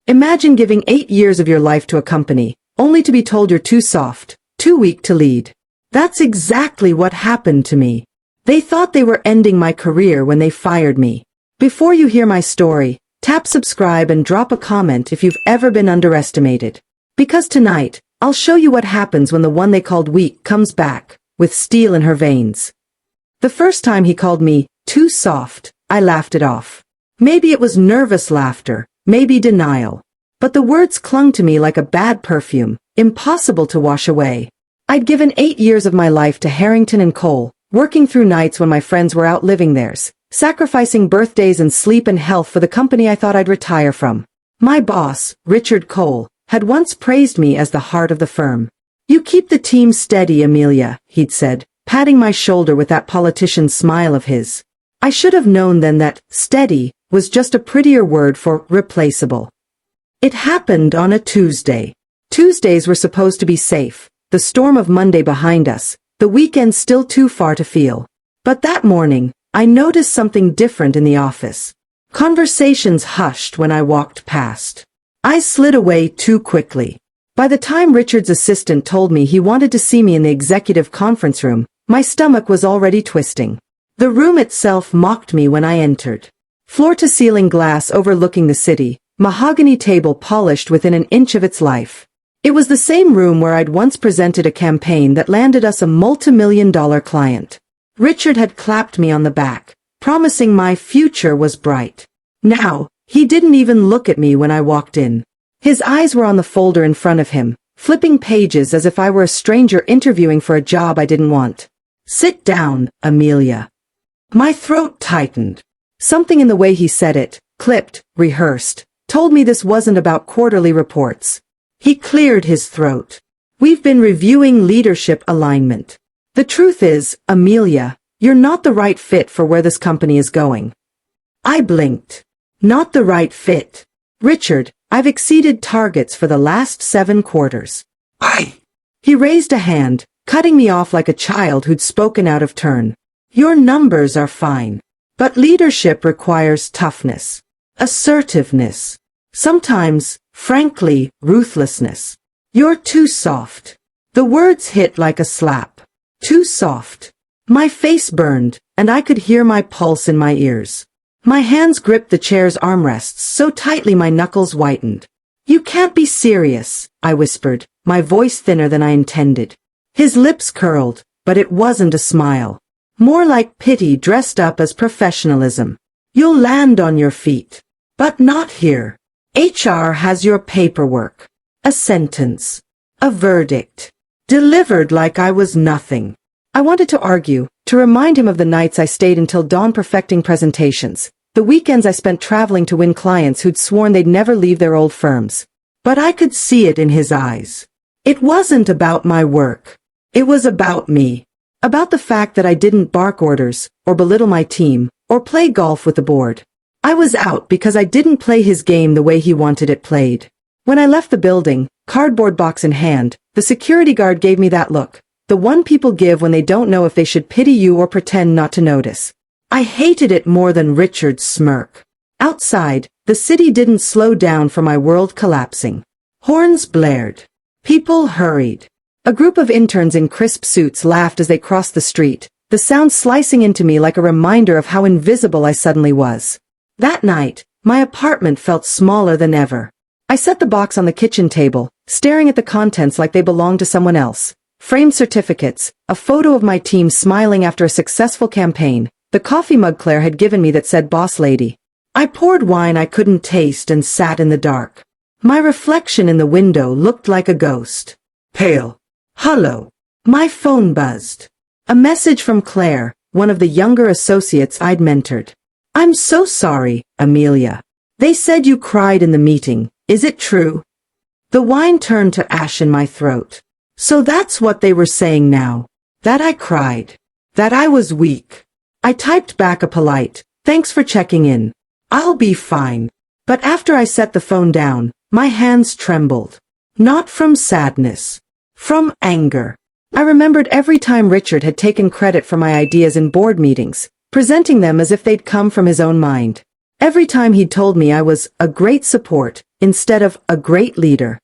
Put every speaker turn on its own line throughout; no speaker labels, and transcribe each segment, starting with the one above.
Imagine giving 8 years of your life to a company, only to be told you're too soft, too weak to lead. That's exactly what happened to me. They thought they were ending my career when they fired me. Before you hear my story, tap subscribe and drop a comment if you've ever been underestimated. Because tonight, I'll show you what happens when the one they called weak comes back, with steel in her veins. The first time he called me too soft, I laughed it off. Maybe it was nervous laughter, maybe denial. But the words clung to me like a bad perfume, impossible to wash away. I'd given 8 years of my life to Harrington and Cole, working through nights when my friends were out living theirs, sacrificing birthdays and sleep and health for the company I thought I'd retire from. My boss, Richard Cole, had once praised me as the heart of the firm. "You keep the team steady, Amelia," he'd said, patting my shoulder with that politician's smile of his. I should have known then that steady was just a prettier word for replaceable. It happened on a Tuesday. Tuesdays were supposed to be safe, the storm of Monday behind us, the weekend still too far to feel. But that morning, I noticed something different in the office. Conversations hushed when I walked past. I slid away too quickly. By the time Richard's assistant told me he wanted to see me in the executive conference room, my stomach was already twisting. The room itself mocked me when I entered. Floor-to-ceiling glass overlooking the city, mahogany table polished within an inch of its life. It was the same room where I'd once presented a campaign that landed us a multi-million-dollar client. Richard had clapped me on the back, promising my future was bright. Now, he didn't even look at me when I walked in. His eyes were on the folder in front of him, flipping pages as if I were a stranger interviewing for a job I didn't want. "Sit down, Amelia." My throat tightened. Something in the way he said it, clipped, rehearsed, told me this wasn't about quarterly reports. He cleared his throat. "We've been reviewing leadership alignment. The truth is, Amelia, you're not the right fit for where this company is going." I blinked. Not the right fit. "Richard, I've exceeded targets for the last 7 quarters. He raised a hand, cutting me off like a child who'd spoken out of turn. "Your numbers are fine. But leadership requires toughness, assertiveness, sometimes, frankly, ruthlessness. You're too soft." The words hit like a slap. Too soft. My face burned, and I could hear my pulse in my ears. My hands gripped the chair's armrests so tightly my knuckles whitened. "You can't be serious," I whispered, my voice thinner than I intended. His lips curled, but it wasn't a smile. More like pity dressed up as professionalism. "You'll land on your feet. But not here. HR has your paperwork. A sentence. A verdict. Delivered like I was nothing." I wanted to argue, to remind him of the nights I stayed until dawn perfecting presentations, the weekends I spent traveling to win clients who'd sworn they'd never leave their old firms. But I could see it in his eyes. It wasn't about my work. It was about me. About the fact that I didn't bark orders, or belittle my team, or play golf with the board. I was out because I didn't play his game the way he wanted it played. When I left the building, cardboard box in hand, the security guard gave me that look, the one people give when they don't know if they should pity you or pretend not to notice. I hated it more than Richard's smirk. Outside, the city didn't slow down for my world collapsing. Horns blared. People hurried. A group of interns in crisp suits laughed as they crossed the street, the sound slicing into me like a reminder of how invisible I suddenly was. That night, my apartment felt smaller than ever. I set the box on the kitchen table, staring at the contents like they belonged to someone else. Framed certificates, a photo of my team smiling after a successful campaign, the coffee mug Claire had given me that said "Boss Lady." I poured wine I couldn't taste and sat in the dark. My reflection in the window looked like a ghost. Pale. "Hello." My phone buzzed. A message from Claire, one of the younger associates I'd mentored. "I'm so sorry, Amelia. They said you cried in the meeting. Is it true?" The wine turned to ash in my throat. So that's what they were saying now. That I cried. That I was weak. I typed back a polite, "Thanks for checking in. I'll be fine." But after I set the phone down, my hands trembled. Not from sadness. From anger. I remembered every time Richard had taken credit for my ideas in board meetings, presenting them as if they'd come from his own mind. Every time he'd told me I was a great support instead of a great leader.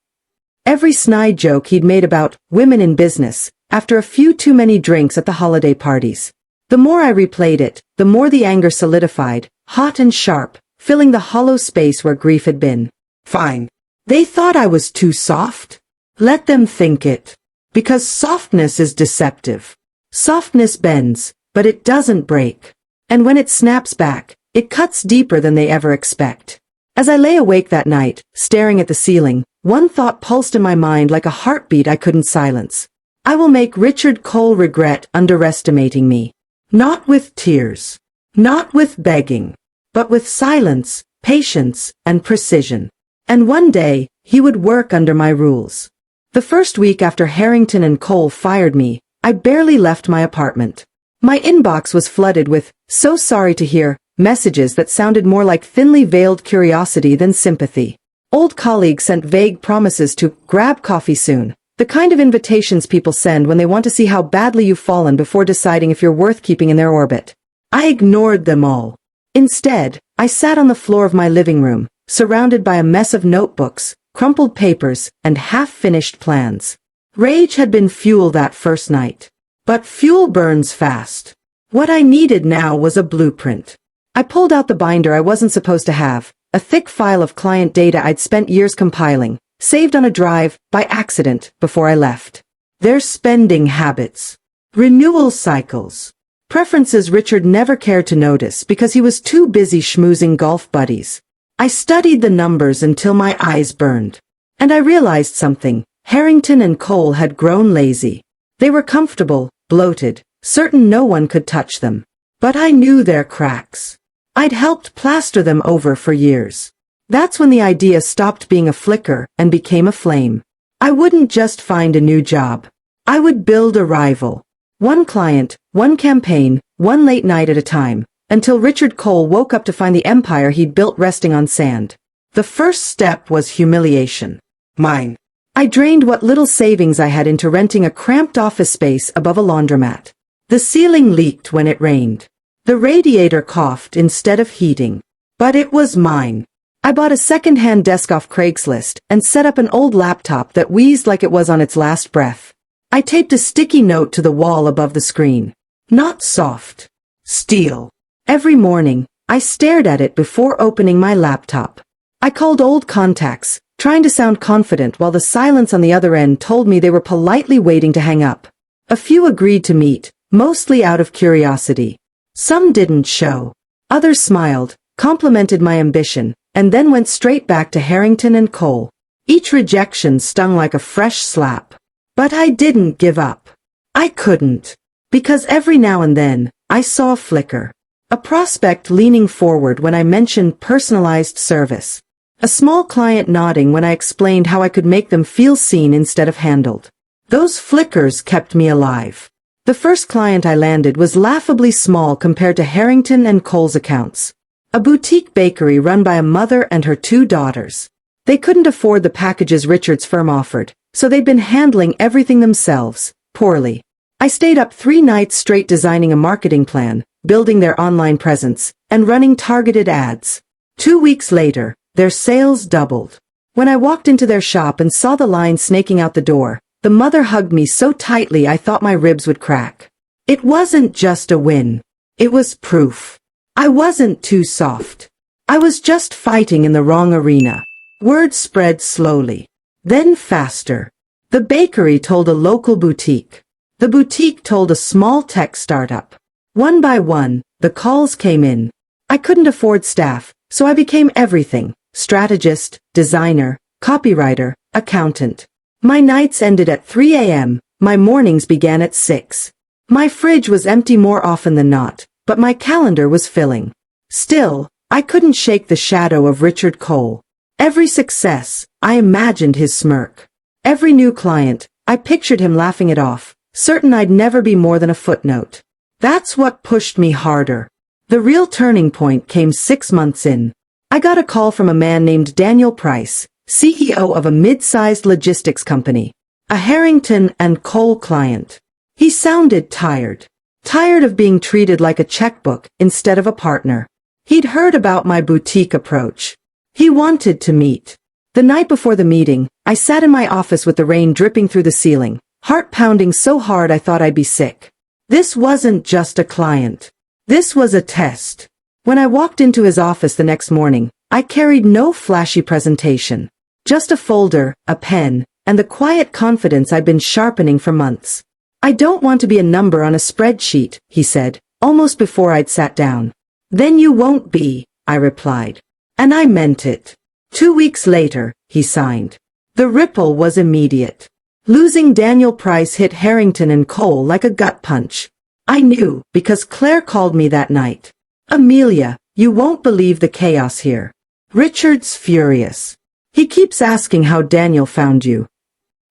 Every snide joke he'd made about women in business after a few too many drinks at the holiday parties. The more I replayed it, the more the anger solidified, hot and sharp, filling the hollow space where grief had been. Fine. They thought I was too soft? Let them think it. Because softness is deceptive. Softness bends, but it doesn't break. And when it snaps back, it cuts deeper than they ever expect. As I lay awake that night, staring at the ceiling, one thought pulsed in my mind like a heartbeat I couldn't silence. I will make Richard Cole regret underestimating me. Not with tears. Not with begging. But with silence, patience, and precision. And one day, he would work under my rules. The first week after Harrington and Cole fired me, I barely left my apartment. My inbox was flooded with, "So sorry to hear," messages that sounded more like thinly veiled curiosity than sympathy. Old colleagues sent vague promises to grab coffee soon, the kind of invitations people send when they want to see how badly you've fallen before deciding if you're worth keeping in their orbit. I ignored them all. Instead, I sat on the floor of my living room, surrounded by a mess of notebooks, crumpled papers, and half-finished plans. Rage had been fuel that first night. But fuel burns fast. What I needed now was a blueprint. I pulled out the binder I wasn't supposed to have, a thick file of client data I'd spent years compiling, saved on a drive, by accident, before I left. Their spending habits. Renewal cycles. Preferences Richard never cared to notice because he was too busy schmoozing golf buddies. I studied the numbers until my eyes burned. And I realized something. Harrington and Cole had grown lazy. They were comfortable, bloated, certain no one could touch them. But I knew their cracks. I'd helped plaster them over for years. That's when the idea stopped being a flicker and became a flame. I wouldn't just find a new job. I would build a rival. One client, one campaign, one late night at a time, until Richard Cole woke up to find the empire he'd built resting on sand. The first step was humiliation. Mine. I drained what little savings I had into renting a cramped office space above a laundromat. The ceiling leaked when it rained. The radiator coughed instead of heating. But it was mine. I bought a second-hand desk off Craigslist and set up an old laptop that wheezed like it was on its last breath. I taped a sticky note to the wall above the screen. Not soft. Steel. Every morning, I stared at it before opening my laptop. I called old contacts, trying to sound confident while the silence on the other end told me they were politely waiting to hang up. A few agreed to meet, mostly out of curiosity. Some didn't show. Others smiled, complimented my ambition, and then went straight back to Harrington and Cole. Each rejection stung like a fresh slap. But I didn't give up. I couldn't. Because every now and then, I saw a flicker. A prospect leaning forward when I mentioned personalized service. A small client nodding when I explained how I could make them feel seen instead of handled. Those flickers kept me alive. The first client I landed was laughably small compared to Harrington and Cole's accounts. A boutique bakery run by a mother and her 2 daughters. They couldn't afford the packages Richard's firm offered, so they'd been handling everything themselves, poorly. I stayed up 3 nights straight designing a marketing plan, building their online presence, and running targeted ads. 2 weeks later, their sales doubled. When I walked into their shop and saw the line snaking out the door, the mother hugged me so tightly I thought my ribs would crack. It wasn't just a win. It was proof. I wasn't too soft. I was just fighting in the wrong arena. Word spread slowly. Then faster. The bakery told a local boutique. The boutique told a small tech startup. One by one, the calls came in. I couldn't afford staff, so I became everything: strategist, designer, copywriter, accountant. My nights ended at 3 a.m., my mornings began at 6. My fridge was empty more often than not, but my calendar was filling. Still, I couldn't shake the shadow of Richard Cole. Every success, I imagined his smirk. Every new client, I pictured him laughing it off, certain I'd never be more than a footnote. That's what pushed me harder. The real turning point came 6 months in. I got a call from a man named Daniel Price, CEO of a mid-sized logistics company, a Harrington and Cole client. He sounded tired. Tired of being treated like a checkbook instead of a partner. He'd heard about my boutique approach. He wanted to meet. The night before the meeting, I sat in my office with the rain dripping through the ceiling, heart pounding so hard I thought I'd be sick. This wasn't just a client. This was a test. When I walked into his office the next morning, I carried no flashy presentation. Just a folder, a pen, and the quiet confidence I'd been sharpening for months. I don't want to be a number on a spreadsheet, he said, almost before I'd sat down. Then you won't be, I replied. And I meant it. 2 weeks later, he signed. The ripple was immediate. Losing Daniel Price hit Harrington and Cole like a gut punch. I knew, because Claire called me that night. Amelia, you won't believe the chaos here. Richard's furious. He keeps asking how Daniel found you.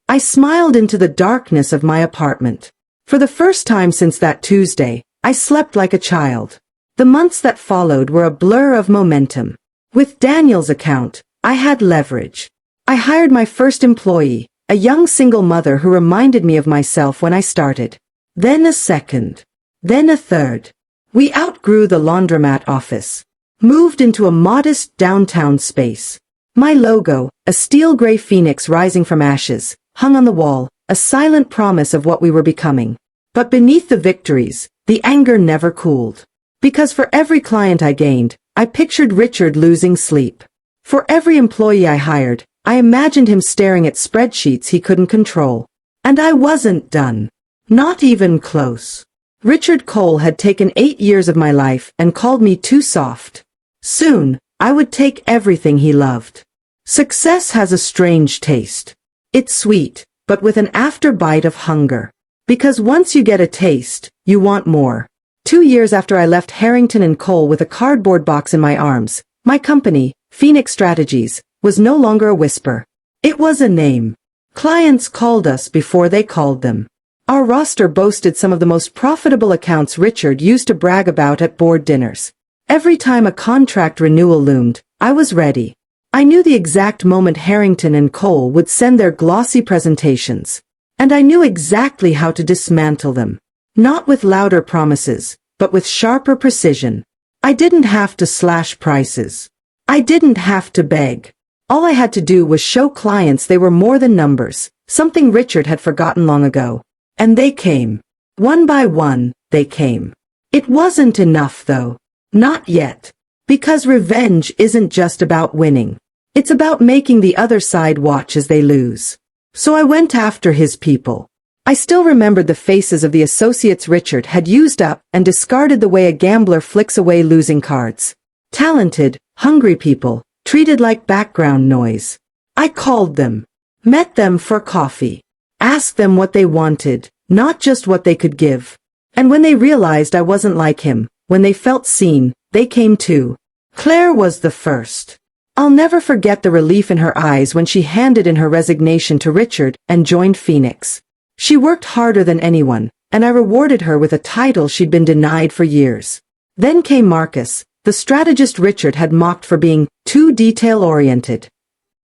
I smiled into the darkness of my apartment. For the first time since that Tuesday, I slept like a child. The months that followed were a blur of momentum. With Daniel's account, I had leverage. I hired my first employee, a young single mother who reminded me of myself when I started. Then a second. Then a third. We outgrew the laundromat office. Moved into a modest downtown space. My logo, a steel gray phoenix rising from ashes, hung on the wall, a silent promise of what we were becoming. But beneath the victories, the anger never cooled. Because for every client I gained, I pictured Richard losing sleep. For every employee I hired, I imagined him staring at spreadsheets he couldn't control. And I wasn't done. Not even close. Richard Cole had taken 8 years of my life and called me too soft. Soon, I would take everything he loved. Success has a strange taste. It's sweet, but with an afterbite of hunger. Because once you get a taste, you want more. 2 years after I left Harrington and Cole with a cardboard box in my arms, my company, Phoenix Strategies, was no longer a whisper. It was a name. Clients called us before they called them. Our roster boasted some of the most profitable accounts Richard used to brag about at board dinners. Every time a contract renewal loomed, I was ready. I knew the exact moment Harrington and Cole would send their glossy presentations. And I knew exactly how to dismantle them. Not with louder promises, but with sharper precision. I didn't have to slash prices. I didn't have to beg. All I had to do was show clients they were more than numbers, something Richard had forgotten long ago. And they came. One by one, they came. It wasn't enough, though. Not yet. Because revenge isn't just about winning. It's about making the other side watch as they lose. So I went after his people. I still remembered the faces of the associates Richard had used up and discarded the way a gambler flicks away losing cards. Talented, hungry people, treated like background noise. I called them. Met them for coffee. Asked them what they wanted, not just what they could give. And when they realized I wasn't like him, when they felt seen, they came too. Claire was the first. I'll never forget the relief in her eyes when she handed in her resignation to Richard and joined Phoenix. She worked harder than anyone, and I rewarded her with a title she'd been denied for years. Then came Marcus, the strategist Richard had mocked for being too detail-oriented.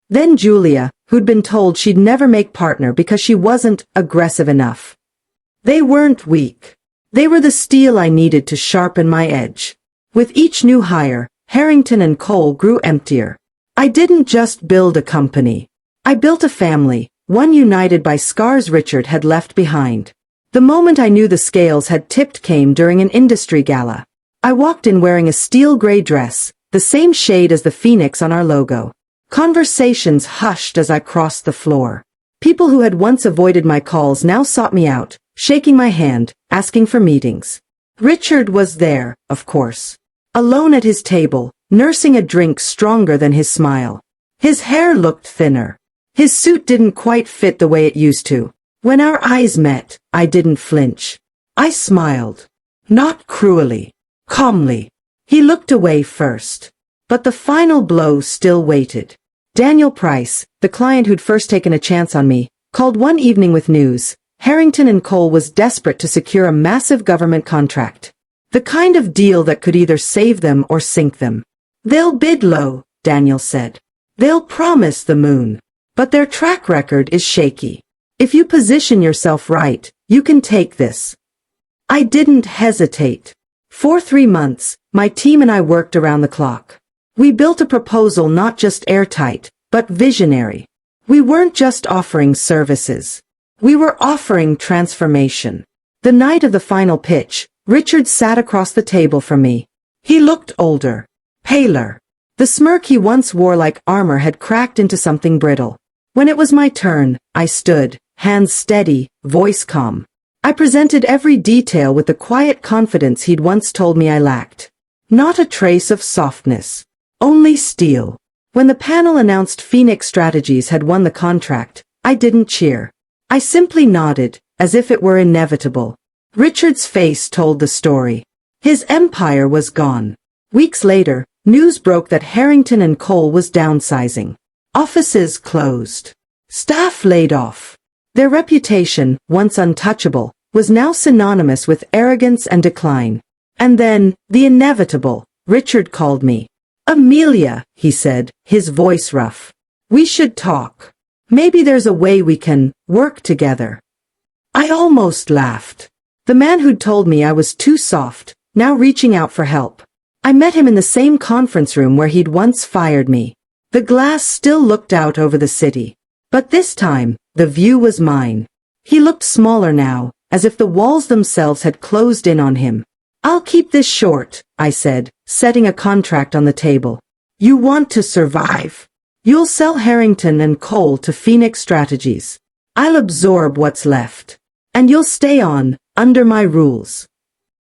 Then Julia, who'd been told she'd never make partner because she wasn't aggressive enough. They weren't weak. They were the steel I needed to sharpen my edge. With each new hire, Harrington and Cole grew emptier. I didn't just build a company. I built a family, one united by scars Richard had left behind. The moment I knew the scales had tipped came during an industry gala. I walked in wearing a steel gray dress, the same shade as the phoenix on our logo. Conversations hushed as I crossed the floor. People who had once avoided my calls now sought me out, shaking my hand, asking for meetings. Richard was there, of course. Alone at his table, nursing a drink stronger than his smile. His hair looked thinner. His suit didn't quite fit the way it used to. When our eyes met, I didn't flinch. I smiled. Not cruelly. Calmly. He looked away first. But the final blow still waited. Daniel Price, the client who'd first taken a chance on me, called one evening with news. Harrington and Cole was desperate to secure a massive government contract. The kind of deal that could either save them or sink them. They'll bid low, Daniel said. They'll promise the moon. But their track record is shaky. If you position yourself right, you can take this. I didn't hesitate. For 3 months, My team and I worked around the clock. We built a proposal not just airtight, but visionary. We weren't just offering services. We were offering transformation. The night of the final pitch, Richard sat across the table from me. He looked older, paler. The smirk he once wore like armor had cracked into something brittle. When it was my turn, I stood, hands steady, voice calm. I presented every detail with the quiet confidence he'd once told me I lacked. Not a trace of softness. Only steel. When the panel announced Phoenix Strategies had won the contract, I didn't cheer. I simply nodded, as if it were inevitable. Richard's face told the story. His empire was gone. Weeks later, news broke that Harrington and Cole was downsizing. Offices closed. Staff laid off. Their reputation, once untouchable, was now synonymous with arrogance and decline. And then, the inevitable, Richard called me. "Amelia," he said, his voice rough. "We should talk. Maybe there's a way we can work together." I almost laughed. The man who'd told me I was too soft, now reaching out for help. I met him in the same conference room where he'd once fired me. The glass still looked out over the city. But this time, the view was mine. He looked smaller now, as if the walls themselves had closed in on him. "I'll keep this short," I said, setting a contract on the table. "You want to survive. You'll sell Harrington and Cole to Phoenix Strategies. I'll absorb what's left. And you'll stay on, under my rules."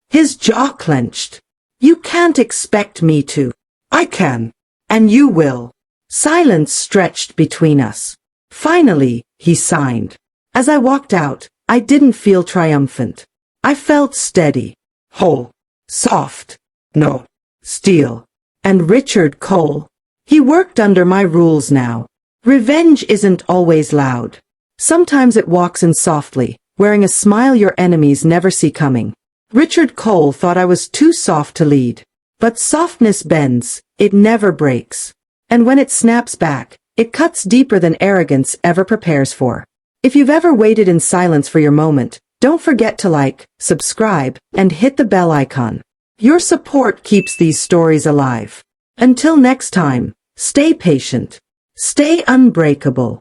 His jaw clenched. "You can't expect me to." "I can. And you will." Silence stretched between us. Finally, he signed. As I walked out, I didn't feel triumphant. I felt steady. Whole. Soft. No. Steel. And Richard Cole. He worked under my rules now. Revenge isn't always loud. Sometimes it walks in softly, wearing a smile your enemies never see coming. Richard Cole thought I was too soft to lead. But softness bends, it never breaks. And when it snaps back, it cuts deeper than arrogance ever prepares for. If you've ever waited in silence for your moment, don't forget to like, subscribe, and hit the bell icon. Your support keeps these stories alive. Until next time, stay patient. Stay unbreakable.